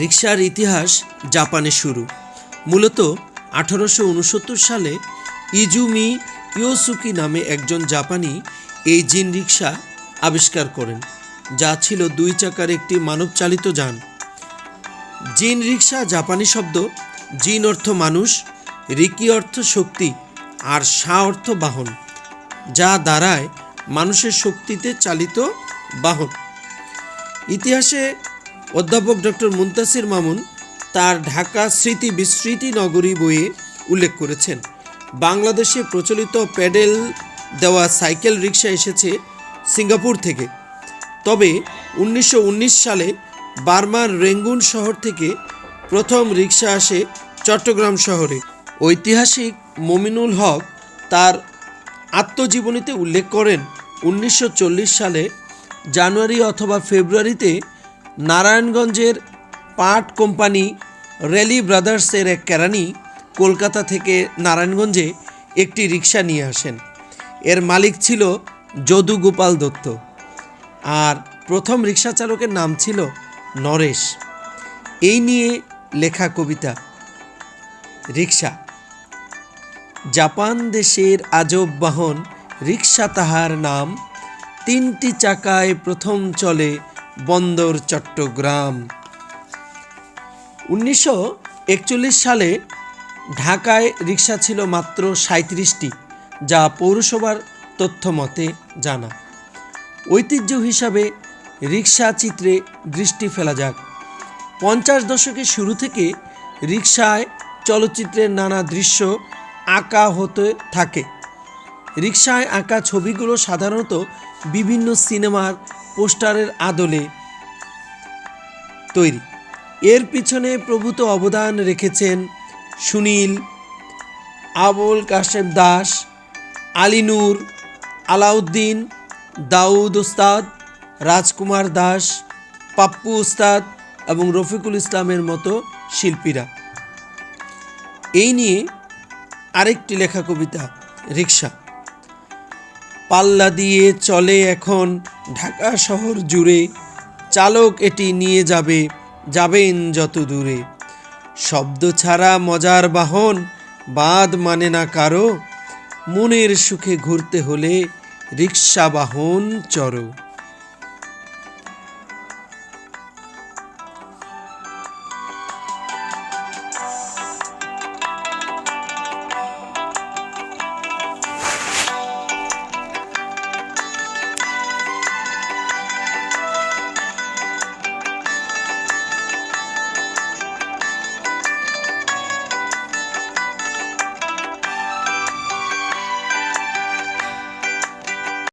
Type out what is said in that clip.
রিকশার ইতিহাস জাপানে শুরু। মূলত 1869 সালে ইজুমি ইয়োসুকি নামে একজন জাপানি এই জিন রিকশা আবিষ্কার করেন, যা ছিল 2 চাকার একটি মানবচালিত যান। জিন রিকশা জাপানি শব্দ। জিন অর্থ মানুষ, রিকি অর্থ শক্তি, আর সা অর্থ বাহন, যা দাঁড়ায় মানুষের শক্তিতে চালিত বাহন। ইতিহাসে অধ্যাপক ডক্টর মুনতাসির মামুন তার ঢাকা স্মৃতি বিস্মৃতি নগরী বইয়ে উল্লেখ করেছেন, বাংলাদেশে প্রচলিত প্যাডেল দেওয়া সাইকেল রিকশা এসেছে সিঙ্গাপুর থেকে। তবে 1919 সালে বার্মার রেঙ্গুন শহর থেকে প্রথম রিকশা আসে চট্টগ্রাম শহরে। ঐতিহাসিক মমিনুল হক তার আত্মজীবনীতে উল্লেখ করেন, 1940 সালে জানুয়ারি অথবা ফেব্রুয়ারিতে নারায়ণগঞ্জের পাট কোম্পানি রেলি ব্রাদার্সের এক কেরানি কলকাতা থেকে নারায়ণগঞ্জে একটি রিকশা নিয়ে আসেন। এর মালিক ছিল যদু গোপাল দত্ত, আর প্রথম রিকশা চালকের নাম ছিল নরেশ। এই নিয়ে লেখা কবিতা রিকশা। জাপান দেশের আজব বাহন রিকশা তাহার নাম, 3টি চাকায় প্রথম চলে বন্দর চট্টগ্রাম। 1941 সালে ঢাকায় রিকশা ছিল মাত্র 37টি, যা পৌরসভার তথ্য মতে জানা। ঐতিহ্য হিসাবে রিকশা চিত্রে দৃষ্টি ফেলা যাক। 50 দশকের শুরু থেকে রিকশায় চলচ্চিত্রের নানা দৃশ্য আঁকা হতে থাকে। রিকশায় আঁকা ছবিগুলো সাধারণত বিভিন্ন সিনেমার পোস্টারের আদলে তৈরি। এর পিছনে প্রভূত অবদান রেখেছেন সুনীল, আবুল কাশেম দাস, আলী নূর, আলাউদ্দিন, দাউদ ওস্তাদ, রাজকুমার দাস, পাপ্পু ওস্তাদ এবং রফিকুল ইসলামের মতো শিল্পীরা। এই নিয়ে আরেকটি লেখা কবিতা রিকশা। পাল্লা দিয়ে চলে এখন ঢাকা শহর জুড়ে, চালক এটি নিয়ে যাবেন যত দূরে। শব্দ ছাড়া মজার বাহন, বাদ মানে না কারো, মনের সুখে ঘুরতে হলে রিকশা বাহন চড়ো।